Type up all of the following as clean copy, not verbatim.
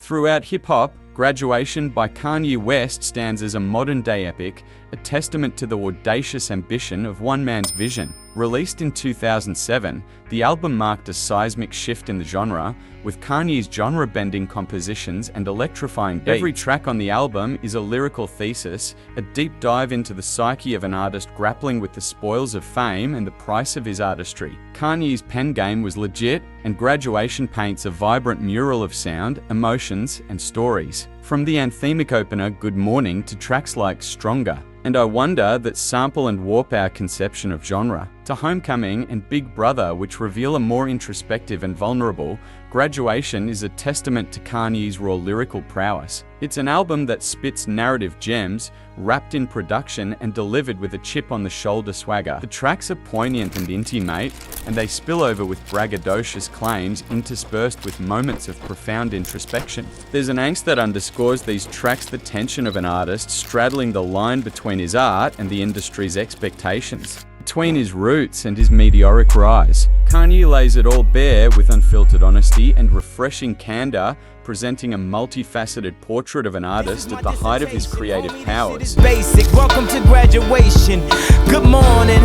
Throughout hip-hop, Graduation by Kanye West stands as a modern-day epic, a testament to the audacious ambition of one man's vision. Released in 2007, the album marked a seismic shift in the genre, with Kanye's genre-bending compositions and electrifying beats. Every track on the album is a lyrical thesis, a deep dive into the psyche of an artist grappling with the spoils of fame and the price of his artistry. Kanye's pen game was legit, and Graduation paints a vibrant mural of sound, emotions, and stories. From the anthemic opener Good Morning to tracks like Stronger and I Wonder that sample and warp our conception of genre, to Homecoming and Big Brother, which reveal a more introspective and vulnerable, Graduation is a testament to Kanye's raw lyrical prowess. It's an album that spits narrative gems, wrapped in production and delivered with a chip-on-the-shoulder swagger. The tracks are poignant and intimate, and they spill over with braggadocious claims interspersed with moments of profound introspection. There's an angst that underscores these tracks, the tension of an artist straddling the line between his art and the industry's expectations. Between his roots and his meteoric rise, Kanye lays it all bare with unfiltered honesty and refreshing candor, presenting a multifaceted portrait of an artist at the height of his creative powers. Basic. Welcome to Graduation. Good morning.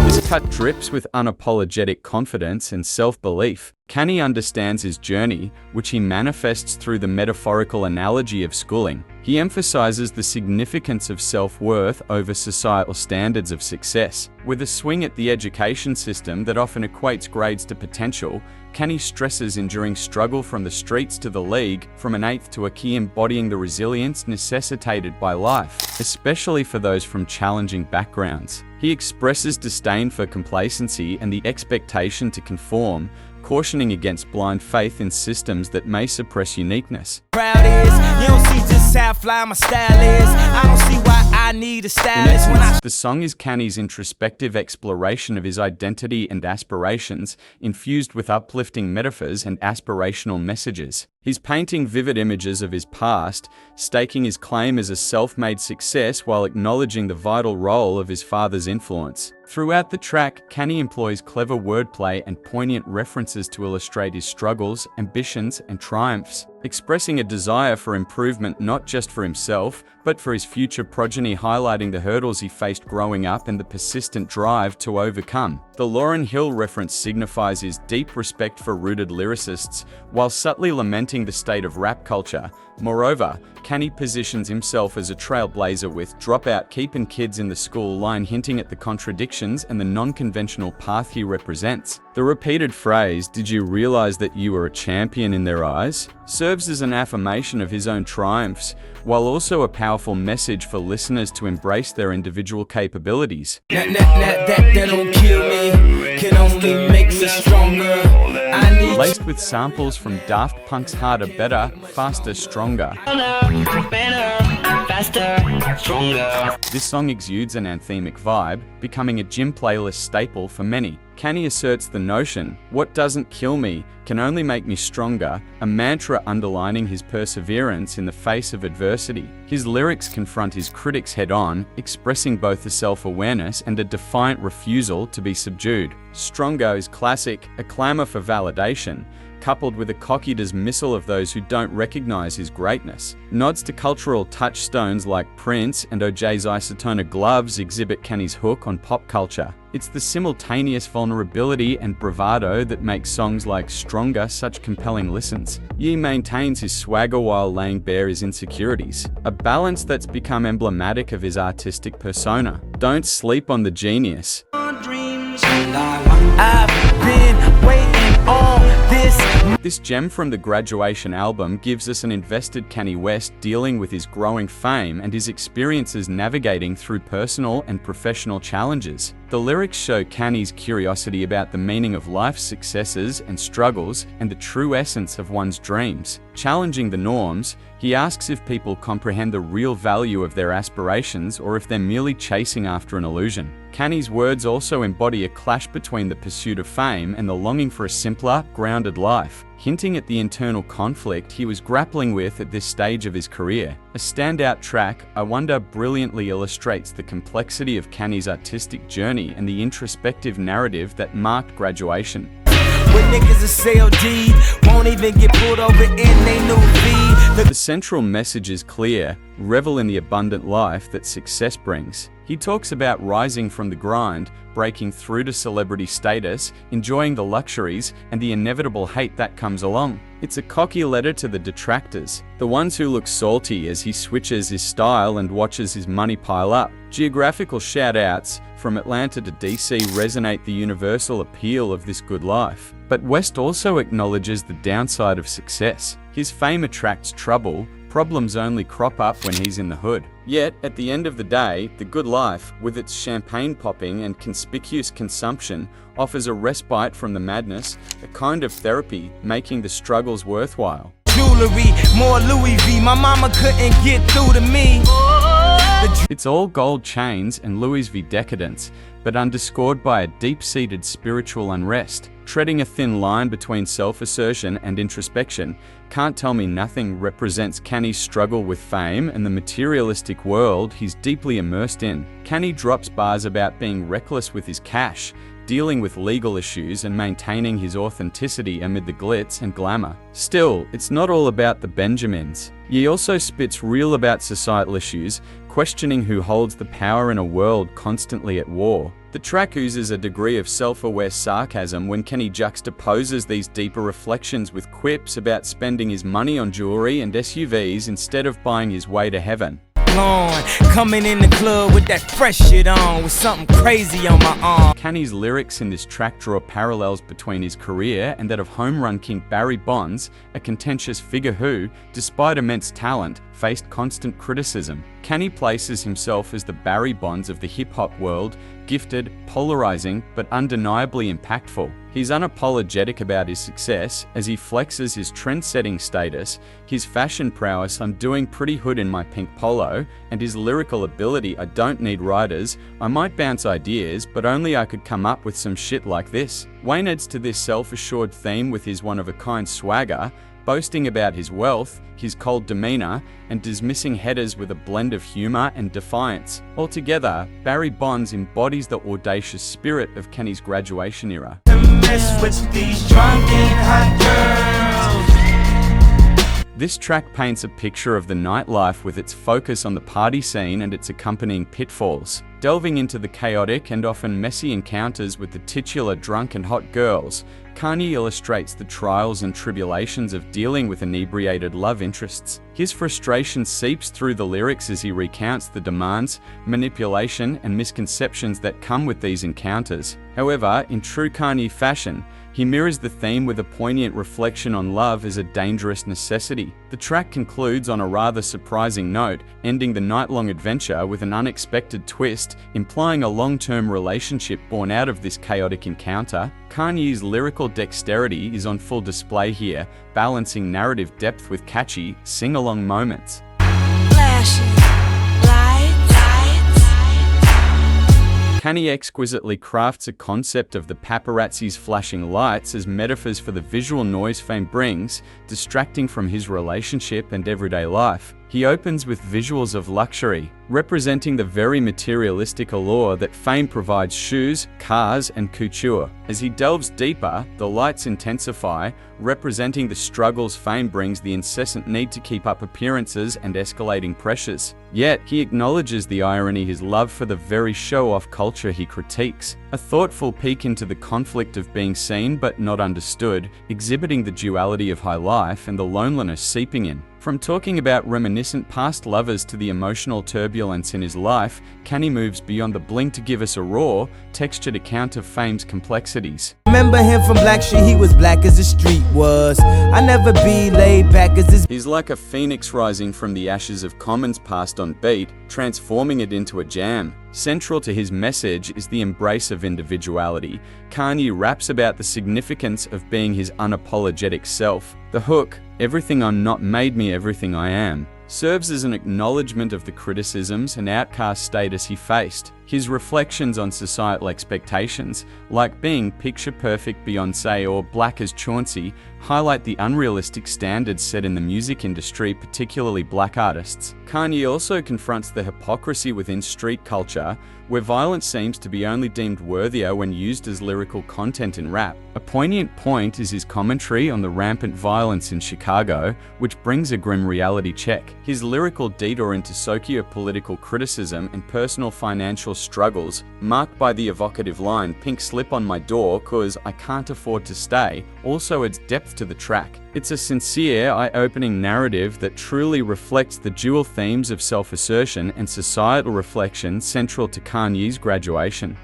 This cut drips with unapologetic confidence and self-belief. Kanye understands his journey, which he manifests through the metaphorical analogy of schooling. He emphasizes the significance of self-worth over societal standards of success. With a swing at the education system that often equates grades to potential, Kanye stresses enduring struggle from the streets to the league, from an eighth to a key, embodying the resilience necessitated by life, especially for those from challenging backgrounds. He expresses disdain for complacency and the expectation to conform, cautioning against blind faith in systems that may suppress uniqueness. Proud is, you don't see just how fly my style is. I don't see why I need a stylist when I... The song is Kanye's introspective exploration of his identity and aspirations, infused with uplifting metaphors and aspirational messages. He's painting vivid images of his past, staking his claim as a self-made success while acknowledging the vital role of his father's influence. Throughout the track, Kanye employs clever wordplay and poignant references to illustrate his struggles, ambitions, and triumphs, expressing a desire for improvement not just for himself, but for his future progeny, highlighting the hurdles he faced growing up and the persistent drive to overcome. The Lauryn Hill reference signifies his deep respect for rooted lyricists, while subtly lamenting the state of rap culture. Moreover, Kanye positions himself as a trailblazer with "dropout keeping kids in the school" line, hinting at the contradictions and the non-conventional path he represents. The repeated phrase, "Did you realize that you were a champion in their eyes?" serves as an affirmation of his own triumphs, while also a powerful message for listeners to embrace their individual capabilities. That don't kill me, can only make us stronger. Laced with samples from Daft Punk's Harder, Better, Faster, Stronger. This song exudes an anthemic vibe, becoming a gym playlist staple for many. Kanye asserts the notion, "What doesn't kill me can only make me stronger," a mantra underlining his perseverance in the face of adversity. His lyrics confront his critics head-on, expressing both a self-awareness and a defiant refusal to be subdued. Stronger is classic, a clamor for validation, coupled with a cocky dismissal of those who don't recognize his greatness. Nods to cultural touchstones like Prince and OJ's Isotona gloves exhibit Kanye's hook on pop culture. It's the simultaneous vulnerability and bravado that makes songs like Stronger such compelling listens. Ye maintains his swagger while laying bare his insecurities, a balance that's become emblematic of his artistic persona. Don't sleep on the genius. I've been waiting on this. This gem from the Graduation album gives us an invested Kanye West dealing with his growing fame and his experiences navigating through personal and professional challenges. The lyrics show Kanye's curiosity about the meaning of life's successes and struggles and the true essence of one's dreams. Challenging the norms, he asks if people comprehend the real value of their aspirations or if they're merely chasing after an illusion. Kanye's words also embody a clash between the pursuit of fame and the longing for a simpler, grounded life, hinting at the internal conflict he was grappling with at this stage of his career. A standout track, I Wonder, brilliantly illustrates the complexity of Kanye's artistic journey and the introspective narrative that marked Graduation. When niggas a sell deed, won't even get pulled over in they new V. The central message is clear: revel in the abundant life that success brings. He talks about rising from the grind, breaking through to celebrity status, enjoying the luxuries, and the inevitable hate that comes along. It's a cocky letter to the detractors, the ones who look salty as he switches his style and watches his money pile up. Geographical shout-outs from Atlanta to DC resonate the universal appeal of this good life. But West also acknowledges the downside of success. His fame attracts trouble. Problems only crop up when he's in the hood. Yet, at the end of the day, the good life, with its champagne popping and conspicuous consumption, offers a respite from the madness, a kind of therapy, making the struggles worthwhile. Jewelry, more Louis V, my mama couldn't get through to me. It's all gold chains and Louis V decadence, but underscored by a deep-seated spiritual unrest. Treading a thin line between self-assertion and introspection, Can't Tell Me Nothing represents Kanye's struggle with fame and the materialistic world he's deeply immersed in. Kanye drops bars about being reckless with his cash, dealing with legal issues and maintaining his authenticity amid the glitz and glamour. Still, it's not all about the Benjamins. He also spits real about societal issues, questioning who holds the power in a world constantly at war. The track oozes a degree of self-aware sarcasm when Kanye juxtaposes these deeper reflections with quips about spending his money on jewelry and SUVs instead of buying his way to heaven. Coming in the club with that fresh shit on, with something crazy on my arm. Kanye's lyrics in this track draw parallels between his career and that of home run king Barry Bonds, a contentious figure who, despite immense talent, faced constant criticism. Kanye places himself as the Barry Bonds of the hip-hop world, gifted, polarizing, but undeniably impactful. He's unapologetic about his success as he flexes his trend-setting status, his fashion prowess, "I'm doing pretty hood in my pink polo," and his lyrical ability, "I don't need writers, I might bounce ideas, but only I could come up with some shit like this." Wayne adds to this self-assured theme with his one-of-a-kind swagger, boasting about his wealth, his cold demeanor, and dismissing headers with a blend of humor and defiance. Altogether, Barry Bonds embodies the audacious spirit of Kanye's graduation era. This track paints a picture of the nightlife with its focus on the party scene and its accompanying pitfalls. Delving into the chaotic and often messy encounters with the titular drunk and hot girls, Kanye illustrates the trials and tribulations of dealing with inebriated love interests. His frustration seeps through the lyrics as he recounts the demands, manipulation, and misconceptions that come with these encounters. However, in true Kanye fashion, he mirrors the theme with a poignant reflection on love as a dangerous necessity. The track concludes on a rather surprising note, ending the night-long adventure with an unexpected twist, implying a long-term relationship born out of this chaotic encounter. Kanye's lyrical dexterity is on full display here, balancing narrative depth with catchy, sing-along moments. Kanye exquisitely crafts a concept of the paparazzi's flashing lights as metaphors for the visual noise fame brings, distracting from his relationship and everyday life. He opens with visuals of luxury, representing the very materialistic allure that fame provides: shoes, cars, and couture. As he delves deeper, the lights intensify, representing the struggles fame brings, the incessant need to keep up appearances and escalating pressures. Yet, he acknowledges the irony, his love for the very show-off culture he critiques. A thoughtful peek into the conflict of being seen but not understood, exhibiting the duality of high life and the loneliness seeping in. From talking about reminiscent past lovers to the emotional turbulence in his life, Kanye moves beyond the bling to give us a raw, textured account of fame's complexities. Remember him from Black Street, he was black as the street was. I never be laid back as this. He's like a phoenix rising from the ashes of Common's past on beat, transforming it into a jam. Central to his message is the embrace of individuality. Kanye raps about the significance of being his unapologetic self. The hook, "Everything I'm not made me everything I am," serves as an acknowledgement of the criticisms and outcast status he faced. His reflections on societal expectations, like being picture-perfect Beyoncé or black as Chauncey, highlight the unrealistic standards set in the music industry, particularly black artists. Kanye also confronts the hypocrisy within street culture, where violence seems to be only deemed worthier when used as lyrical content in rap. A poignant point is his commentary on the rampant violence in Chicago, which brings a grim reality check. His lyrical detour into socio-political criticism and personal financial struggles, marked by the evocative line, "Pink slip on my door 'cause I can't afford to stay," also adds depth to the track. It's a sincere, eye-opening narrative that truly reflects the dual themes of self-assertion and societal reflection central to Kanye's Graduation.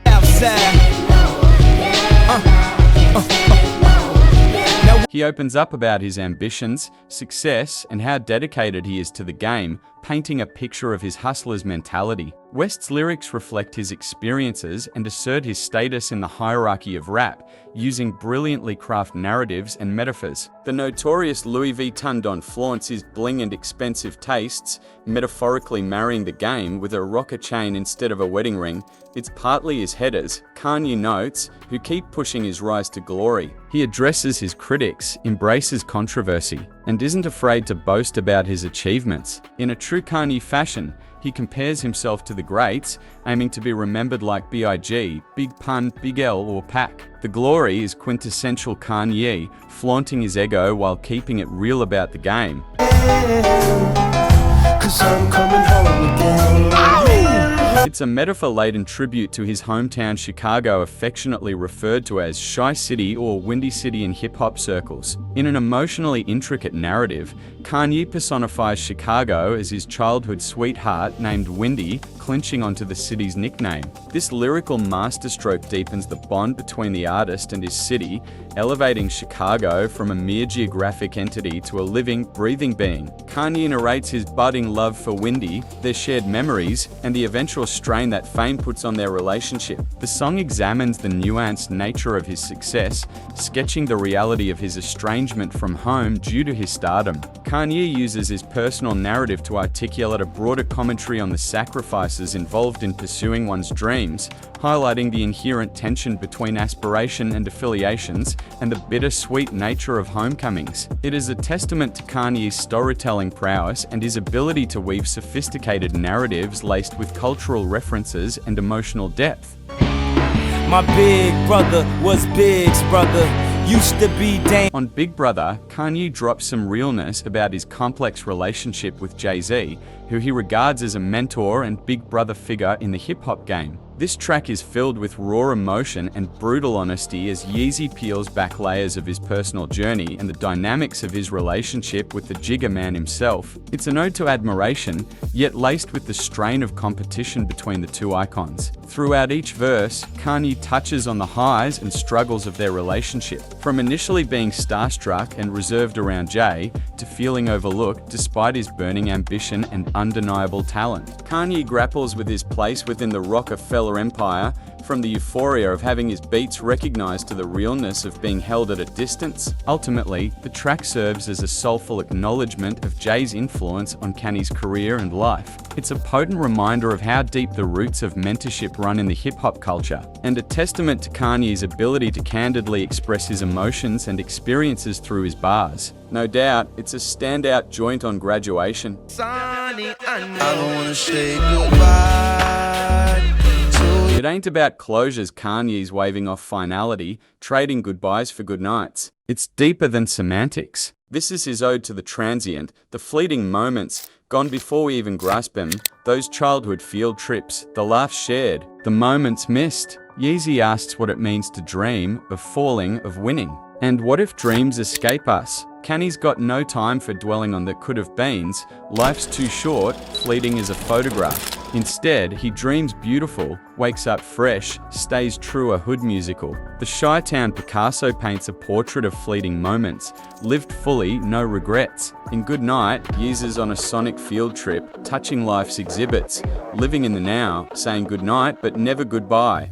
He opens up about his ambitions, success, and how dedicated he is to the game, painting a picture of his hustler's mentality. West's lyrics reflect his experiences and assert his status in the hierarchy of rap, using brilliantly crafted narratives and metaphors. The notorious Louis Vuitton don flaunts his bling and expensive tastes, metaphorically marrying the game with a rocker chain instead of a wedding ring. It's partly his headers, Kanye notes, who keep pushing his rise to glory. He addresses his critics, embraces controversy, and isn't afraid to boast about his achievements. In a true Kanye fashion, he compares himself to the greats, aiming to be remembered like B.I.G., Big Pun, Big L, or Pac. The glory is quintessential Kanye, flaunting his ego while keeping it real about the game. 'Cause I'm coming home again. It's a metaphor-laden tribute to his hometown Chicago, affectionately referred to as Shy City or Windy City in hip-hop circles. In an emotionally intricate narrative, Kanye personifies Chicago as his childhood sweetheart named Windy, clinching onto the city's nickname. This lyrical masterstroke deepens the bond between the artist and his city, elevating Chicago from a mere geographic entity to a living, breathing being. Kanye narrates his budding love for Windy, their shared memories, and the eventual strain that fame puts on their relationship. The song examines the nuanced nature of his success, sketching the reality of his estrangement from home due to his stardom. Kanye uses his personal narrative to articulate a broader commentary on the sacrifices involved in pursuing one's dreams, highlighting the inherent tension between aspiration and affiliations and the bittersweet nature of homecomings. It is a testament to Kanye's storytelling prowess and his ability to weave sophisticated narratives laced with cultural references and emotional depth. My big brother was Big's brother. Used to be Dame. On Big Brother, Kanye drops some realness about his complex relationship with Jay-Z, who he regards as a mentor and big brother figure in the hip-hop game. This track is filled with raw emotion and brutal honesty as Yeezy peels back layers of his personal journey and the dynamics of his relationship with the Jigga Man himself. It's an ode to admiration, yet laced with the strain of competition between the two icons. Throughout each verse, Kanye touches on the highs and struggles of their relationship. From initially being starstruck and reserved around Jay, to feeling overlooked despite his burning ambition and undeniable talent. Kanye grapples with his place within the Rockefeller empire, from the euphoria of having his beats recognized to the realness of being held at a distance. Ultimately, the track serves as a soulful acknowledgement of Jay's influence on Kanye's career and life. It's a potent reminder of how deep the roots of mentorship run in the hip-hop culture, and a testament to Kanye's ability to candidly express his emotions and experiences through his bars. No doubt, it's a standout joint on Graduation. Sonny, I don't wanna say goodbye. It ain't about closures. Kanye's waving off finality, trading goodbyes for goodnights. It's deeper than semantics. This is his ode to the transient, the fleeting moments, gone before we even grasp them, those childhood field trips, the laughs shared, the moments missed. Yeezy asks what it means to dream, of falling, of winning. And what if dreams escape us? Kanye's got no time for dwelling on the could-have-beens. Life's too short, fleeting as a photograph. Instead, he dreams beautiful, wakes up fresh, stays true, a hood musical. The Chi-Town Picasso paints a portrait of fleeting moments, lived fully, no regrets. In Good Night, Yeezus on a sonic field trip, touching life's exhibits, living in the now, saying goodnight but never goodbye.